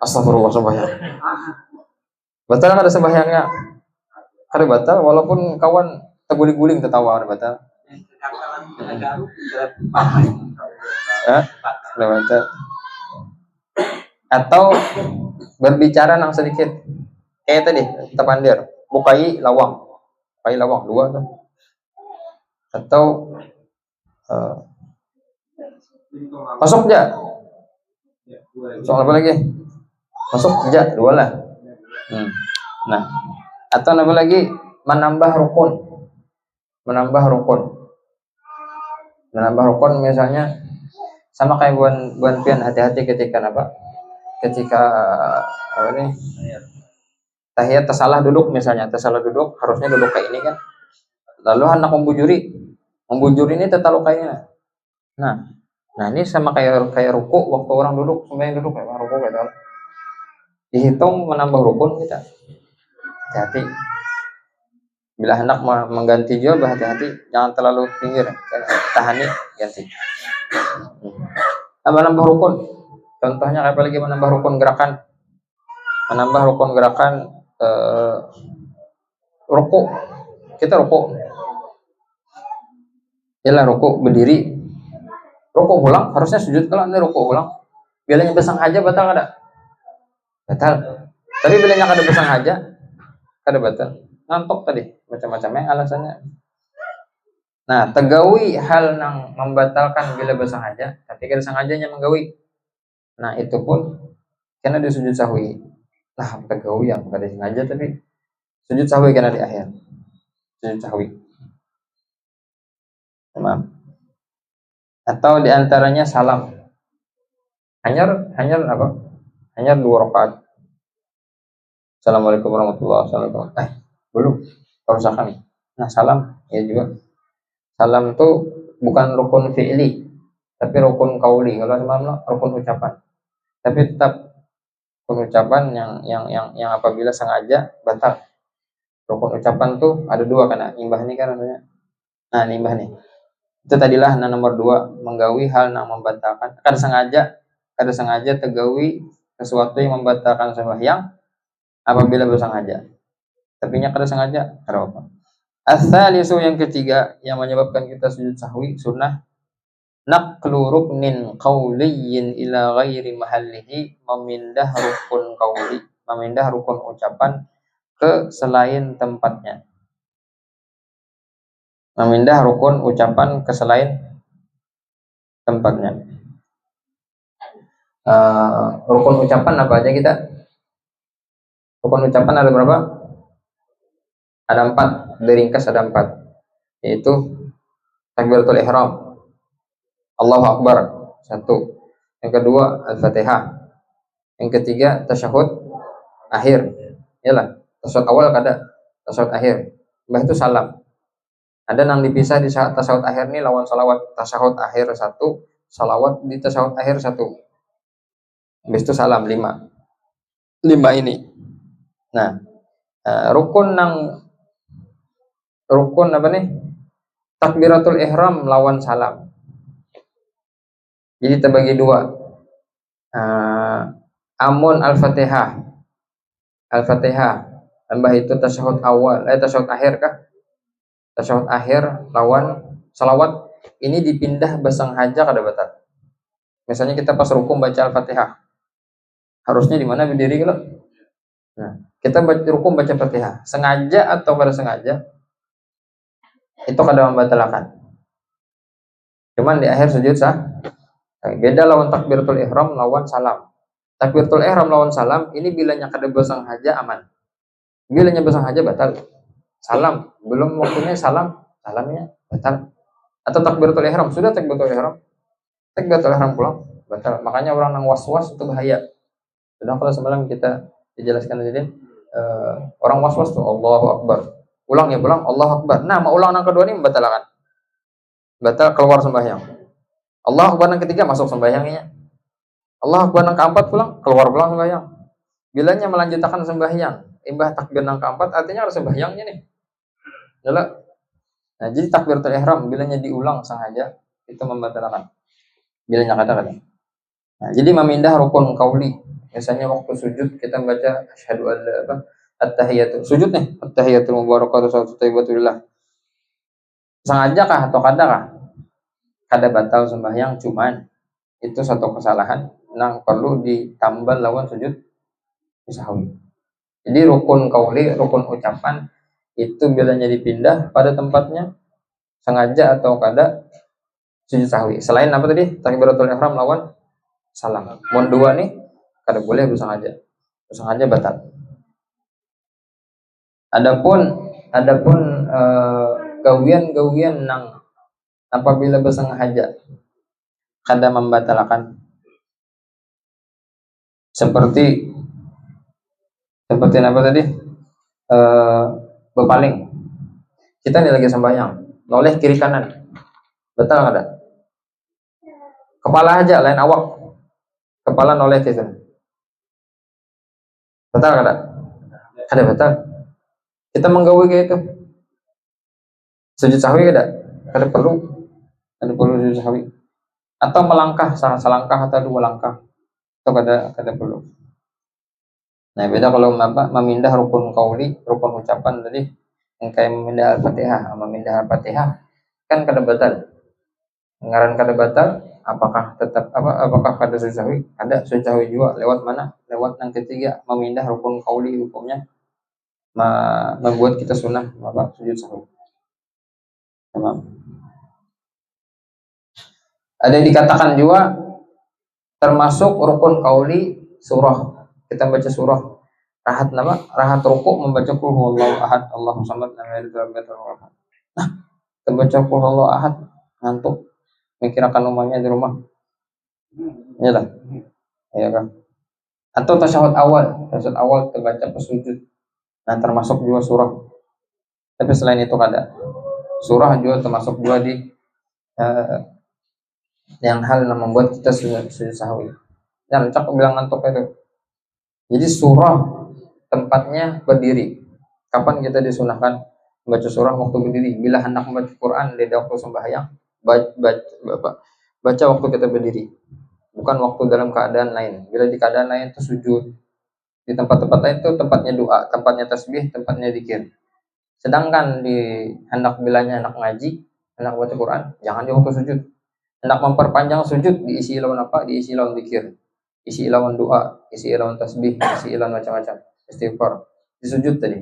Astagfirullah, sembahyang. Batal kada sembahyangnya? Kada batal walaupun kawan terguling-guling tertawa, kada batal. Kada batal. Atau berbicara nang sedikit. Kayak tadi, kita pandir, bukai lawang dua tuh. Atau masuk aja. Soal apa lagi? Masuk aja dua lah. Nah, atau apa lagi? Menambah rukun misalnya sama kayak buan pian, hati-hati ketika apa? Ketika ini tahiyat tersalah duduk harusnya duduk kayak ini kan. Lalu hendak membujuri ini terlalu kayaknya. Nah ini sama kayak ruku waktu orang duduk, sembahyang duduk kayak ruku kayak dihitung menambah rukun kita. Hati-hati. Bila hendak mengganti juga berhati-hati, jangan terlalu pinggir, tahani ganti. Menambah rukun. Contohnya apa lagi menambah rukun gerakan? Ruku. Kita ruku. Ialah ruku berdiri. Ruku ulang, harusnya sujud kalau anda ruku ulang. Bilanya bersengaja batal kada? Batal. Tapi bilanya kada bersengaja, kada batal. Ngantuk tadi, macam-macamnya alasannya. Nah, tegawi hal yang membatalkan bila bersengaja, tapi kada sengajanya menggawi. Nah, itu pun karena di sujud sahwi. Nah, tegawi yang kada sengaja tapi sujud sahwi karena di akhir. Sujud sahwi. Maaf. Atau diantaranya salam. Hanyar apa? Hanyar 2 rakaat. Assalamualaikum warahmatullahi wabarakatuh. Belum. Kerusakan. Nah, salam ya juga. Salam itu bukan rukun fi'li, tapi rukun qauli. Kalau semalam rukun ucapan. Tapi tetap rukun ucapan yang apabila sengaja batal. Rukun ucapan tuh ada 2 kan, nimbah nih kan namanya. Nah, nimbah nih. Itu tadilah nomor 2, menggawi hal yang membatalkan. Kada sengaja tegawi sesuatu yang membatalkan sembahyang apabila bersengaja. Tapi nya kada sengaja, kada apa. Ats-tsalisu yang ketiga yang menyebabkan kita sujud sahwi sunnah naqlu ruknin qauliyyin ila ghairi mahallihi, memindah rukun ucapan ke selain tempatnya. Memindah rukun ucapan ke selain tempatnya. Rukun ucapan apa aja kita? Rukun ucapan ada berapa? Ada 4, diringkas ada 4, yaitu takbiratul ihram, Allahu Akbar 1, yang kedua Al-Fatihah, yang ketiga tasyahud akhir, iyalah tasyahud awal kada, tasyahud akhir, mbah itu salam. Ada yang dipisah di tasyahud akhir nih lawan salawat. Tasyahud akhir 1, salawat di tasyahud akhir 1. Habis itu salam 5. lima ini. Nah, rukun apa nih? Takbiratul ihram lawan salam. Jadi terbagi dua. Amun al-fatihah, tambah itu tasyahud awal, tasyahud akhir kah? Tasyahud akhir lawan salawat ini dipindah bersengaja kada batal. Misalnya kita pas rukun baca al-fatihah, harusnya di mana berdiri kalau? Nah, kita baca rukun baca fatihah, sengaja atau kada sengaja, itu kada membatalkan. Cuman di akhir sujud sah. Beda lawan takbiratul ihram lawan salam. Takbiratul ihram lawan salam ini bilanya kada bersengaja aman. Bilanya bersengaja batal. Salam belum waktunya salamnya batal. Atau takbiratul ihram sudah takbiratul ihram pulang batal. Makanya orang yang was-was itu bahaya. Sedang kalau semalam kita dijelaskan di sini, orang was-was tuh Allahu Akbar. Ulang Allahu Akbar. Nah, mau ulang yang kedua ini membatalkan. Batal keluar sembahyang. Allahu Akbar yang ketiga masuk sembahyangnya. Allahu Akbar yang keempat keluar pulang sembahyang. Bilanya melanjutkan sembahyang, imbah takbir yang keempat artinya harus sembahyangnya nih. Jelas. Nah, jadi takbiratul ihram bilanya diulang sengaja itu membatalkan. Bilanya kata-kata. Nah, jadi memindah rukun qauli. Misalnya waktu sujud kita baca asyhadu an la at-tahiyatu. Sujud nih, at-tahiyatul mubarakatuh salawatu thayyibatulillah. Sengaja kah atau kada kah? Kada batal sembahyang, cuman itu satu kesalahan yang perlu ditambah lawan sujud sahwi. Jadi rukun qauli, rukun ucapan itu bilanya dipindah pada tempatnya sengaja atau kada sujud sahwi. Selain apa tadi? Takbiratul ihram lawan salam. Mun dua nih kada boleh bersengaja. Bersengaja batal. Adapun gawian nang apabila bersengaja kada membatalkan seperti apa tadi? Berpaling. Kita nih lagi sembahyang, noleh kiri kanan. Betul kada? Kepala aja lain awak. Kepala noleh ke sana. Betul kada? Kada betul. Kita menggawe kayak itu. Sujud sahwi kada? Kada perlu. Kada perlu sujud sahwi. Atau melangkah selangkah atau dua langkah. Itu kada perlu. Nah, beda kalau memindah rukun qauli, rukun ucapan tadi yang kayak memindah al-Fatihah kan kada batal. Ngaran kada batal, apakah kada sujud sahwi? Ada sujud sahwi juga lewat mana? Lewat yang ketiga, memindah rukun qauli, hukumnya membuat kita sunnah sujud sahwi. Tamam. Ada dikatakan juga termasuk rukun qauli surah. Kita baca surah rahat rukuk membaca qul huwallahu ahad Allahu samad lam yalid walam yulad walam yakul lahu. Nah, kita baca qul huwallahu ahad ngantuk mikirkan umumnya di rumah. Ya lah. Ya kan. Atau tasyahud awal kita baca pas sujud. Nah, termasuk juga surah. Tapi selain itu kada. Surah juga termasuk juga di yang hal yang membuat kita sujud sahwi. Yang cak bilang ngantuk itu. Jadi surah tempatnya berdiri. Kapan kita disunahkan membaca surah waktu berdiri? Bila hendak membaca Quran di waktu sembahyang, baca waktu kita berdiri. Bukan waktu dalam keadaan lain. Bila di keadaan lain itu sujud. Di tempat-tempat lain itu tempatnya doa, tempatnya tasbih, tempatnya zikir. Sedangkan di bilanya hendak ngaji, hendak baca Quran, jangan di waktu sujud. Hendak memperpanjang sujud diisi lawan apa? Diisi lawan zikir. Isi lawan doa, isi lawan tasbih, isi lawan macam-macam, istighfar. Disujud tadi.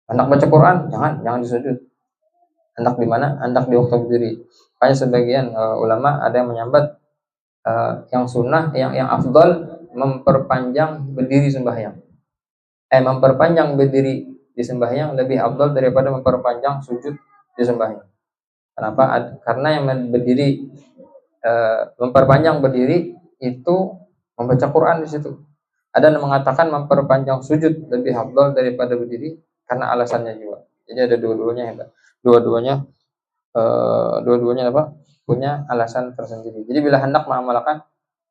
Hendak baca Quran, jangan disujud. Hendak di mana? Hendak di waktu berdiri. Makanya sebagian ulama ada yang menyambat yang sunnah, yang afdal memperpanjang berdiri sembahyang. Memperpanjang berdiri di sembahyang lebih afdal daripada memperpanjang sujud di sembahyang. Kenapa? Karena yang berdiri memperpanjang berdiri itu membaca Quran di situ. Ada yang mengatakan memperpanjang sujud lebih afdal daripada berdiri karena alasannya juga. Jadi ada dua-duanya apa? Punya alasan tersendiri. Jadi bila hendak mengamalkan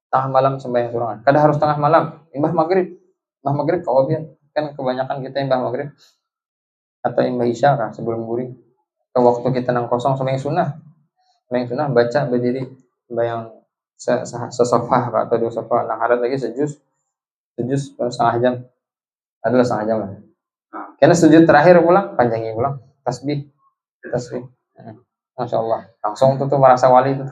tengah malam sembahyang surangan. Kada harus tengah malam, imbah maghrib. Imbah maghrib kau kan kebanyakan kita imbah maghrib atau imbah isya kah sebelum guring. Ke waktu kita nang kosong sembahyang sunnah baca berdiri sembahyang sesofah atau dua sofah, nang hadat lagi sejus setengah jam, adalah setengah jam lah. Karena sujud terakhir pulang panjangin pulang tasbih. Masya Allah, langsung tuh merasa wali tuh.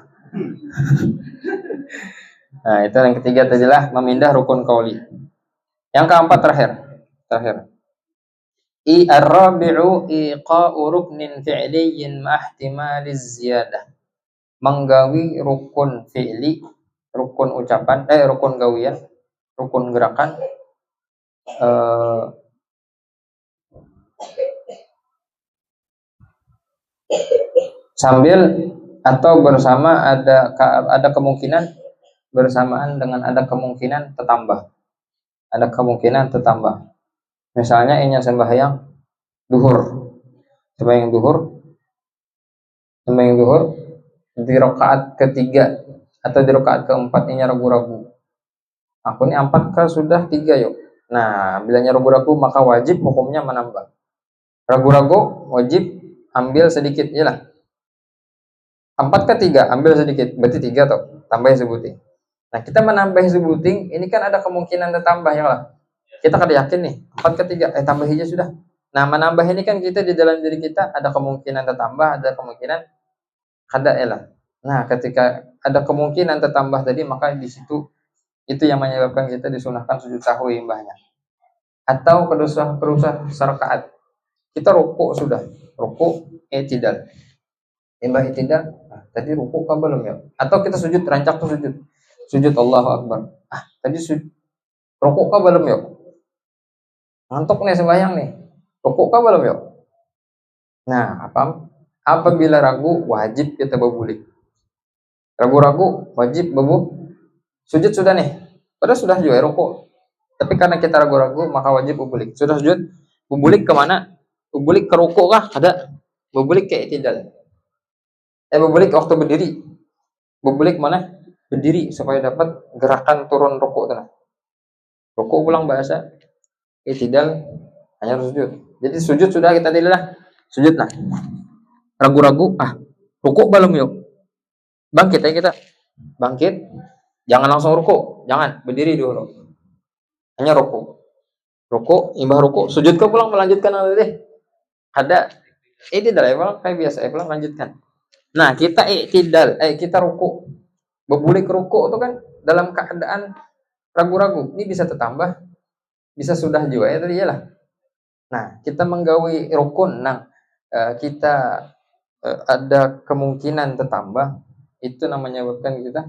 Nah, itu yang ketiga tadilah memindah rukun qauli. Yang keempat terakhir. Ar-rabi'u iqa'u ruknin fi'liyyin ma'ihtimaliz ziyadah. Menggawi rukun fi'li, rukun ucapan, rukun gawian, rukun gerakan sambil atau bersama ada kemungkinan bersamaan dengan ada kemungkinan tertambah. Misalnya ini sembahyang duhur di rakaat ketiga atau di rakaat keempat ini ragu-ragu. Aku ini 4 kah sudah 3 yuk. Nah, bilanya ragu-ragu maka wajib hukumnya menambah. Ragu-ragu wajib ambil sedikit lah. 4 ke 3 ambil sedikit, berarti 3 toh, tambah sebuting. Nah, kita menambah sebuting, ini kan ada kemungkinan tertambah ya lah. Kita kada yakin nih, 4 ke 3, tambah aja sudah. Nah, menambah ini kan kita di dalam diri kita ada kemungkinan tertambah, ada kemungkinan kada lah. Nah, ketika ada kemungkinan tertambah tadi, maka di situ itu yang menyebabkan kita disunahkan sujud sahwi imbahnya. Atau kerusak serakaat. Kita rukuk sudah, i'tidal. Imbah i'tidal, tadi rukuk kan belum ya? Atau kita sujud rancak tuh sujud Allahu Akbar. Tadi rukuk kan belum ya? Ngantuk nih sembahyang nih. Rukuk kan belum ya? Nah, apabila ragu wajib kita berbulik. Ragu-ragu wajib sujud sudah nih. Padahal sudah juga rukuk. Tapi karena kita ragu-ragu maka wajib berbulik. Sudah sujud, berbulik kemana? Berbulik ke rukuk kah? Ada. Berbulik ke i'tidal. Berbulik waktu berdiri. Berbulik mana? Berdiri supaya dapat gerakan turun rukuk itu. Rukuk pulang bahasa i'tidal hanya sujud. Jadi sujud sudah kita tidak sujud nah. Ragu-ragu, rukuk belum yuk. Bangkit kita. Bangkit. Jangan langsung rukuk, jangan, berdiri dulu. Hanya rukuk. Imbah rukuk, sujud ke pulang melanjutkan deh. Ada i'tidal pulang kayak biasa, pulang lanjutkan. Nah, kita i'tidal, kita rukuk. Berbulik rukuk itu kan dalam keadaan ragu-ragu. Ini bisa tertambah, bisa sudah juga ya tadi lah. Nah, kita menggawi rukun, kita ada kemungkinan tertambah, itu namanya bukan kita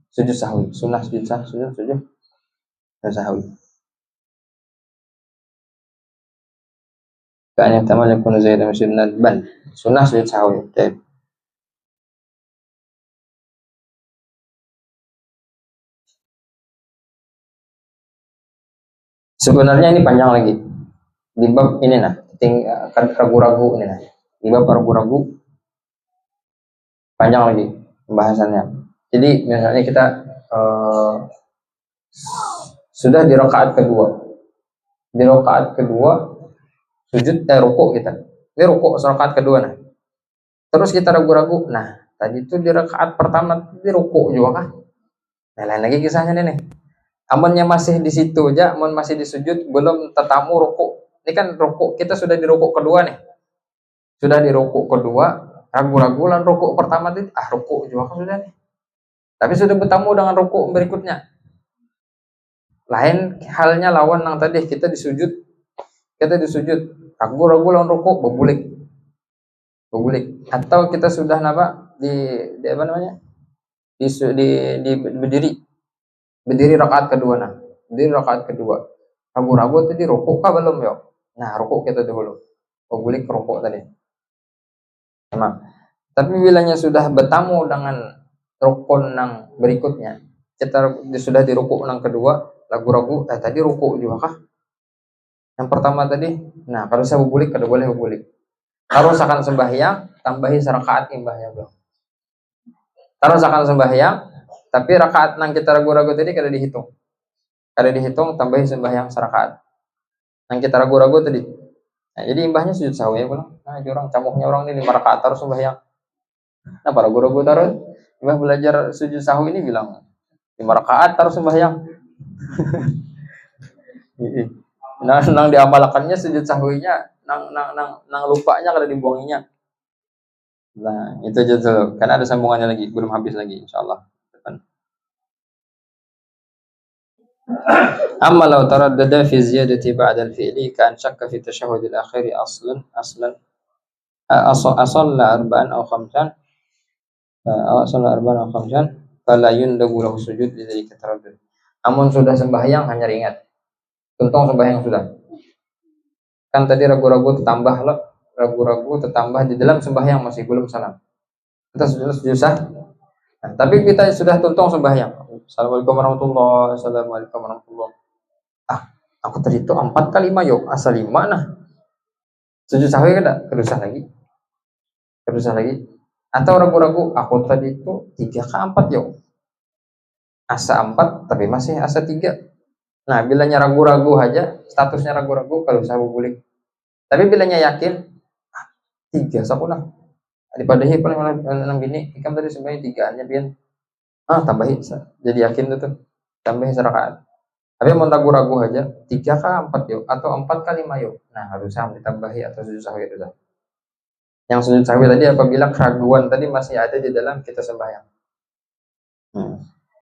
sujud sahwi, sunnah sujud sahwi. Kayaknya taman yang penuh zaidah masjid nadban, sunnah sujud sahwi. Okay. Sebenarnya ini panjang lagi. Di bab ini ragu-ragu ini Di bab ragu-ragu panjang lagi pembahasannya. Jadi misalnya kita sudah di rakaat kedua. Di rakaat kedua sujud rukuk kita. Ini rukuk rakaat kedua Terus kita ragu-ragu. Nah, tadi itu di rakaat pertama di rukuk juga kah? Nah, lain lagi kisahnya nih. Amonnya masih di situ aja, amon masih di sujud belum tetamu rukuk. Ini kan rukuk kita sudah di rukuk kedua nih. Sudah di rukuk kedua, ragu-ragu lan rukuk pertama itu rukuk juga kan sudah nih. Tapi sudah bertemu dengan rukuk berikutnya. Lain halnya lawan yang tadi kita disujud, ragu-ragu lan rukuk berbulik. Atau kita sudah di apa namanya? Di berdiri rakaat kedua Berdiri rakaat kedua. Ragu-ragu tadi rukuk kah belum ya? Nah, rukuk kita dulu. Berbulik ke rukuk tadi. Memang. Tapi bilanya sudah bertemu dengan rukun yang berikutnya, kita sudah di rukuk yang kedua, ragu-ragu, tadi rukuk juga kah? Yang pertama tadi, nah kalau saya berbulik, kada boleh berbulik. Harus akan sembahyang, tambahi serakaat imbahnya belum. Harus akan sembahyang, Tapi rakaat nang kita ragu-ragu tadi kada dihitung. Kada dihitung tambahi sembahyang serakaat. Nang kita ragu-ragu tadi. Nah, jadi imbahnya sujud sahwi ya pulang. Nah, orang camuknya orang ini 5 rakaat harus sembahyang. Nah, para ragu-ragu taruh imbah belajar sujud sahwi ini bilang 5 rakaat harus sembahyang. nang diamalkannya sujud sahwinya, nang lupanya kada dibuanginya. Nah, itu aja dulu. Karena ada sambungannya lagi, belum habis lagi insyaallah. Amma law taraddada fi ziyadati ba'da al-fi'li kan syakka fi tashahhud al-akhir aslan asalla arba'an aw khamsan asalla arba'an aw khamsan fala yundabu lahu sujud lidzalika taraddud. Amun sudah sembahyang hanya ingat. Tuntung sembahyang sudah. Kan tadi ragu-ragu tertambah loh, ragu-ragu tertambah di dalam sembahyang masih belum salam. Kita sudah sah. Nah, tapi kita sudah tuntung sembahyang. Assalamualaikum warahmatullahi wabarakatuh. Assalamualaikum warahmatullahi wabarakatuh. Ah, aku tadi itu 4 kali yuk, asal 5 nah. Sujud sahwi kada? Kedusah lagi. Kedusah lagi. Atau ragu-ragu, aku tadi itu 3 ke 4 yuk. Asa 4 tapi masih asa 3. Nah, bilanya ragu-ragu aja, statusnya ragu-ragu kalau saya boleh. Tapi bilanya yakin, 3 sakulah. Daripada paling enam gini, ikam tadi sebenarnya 3 hanya biar tambahin, jadi yakin tuh tambahin serakaat. Tapi mau ragu-ragu aja 3 ke 4 yuk atau 4 kali 5 yuk. Nah, harus ditambahi atau sujud sahwi itu. Yang sujud sahwi tadi apabila keraguan tadi masih ada di dalam kita sembahyang.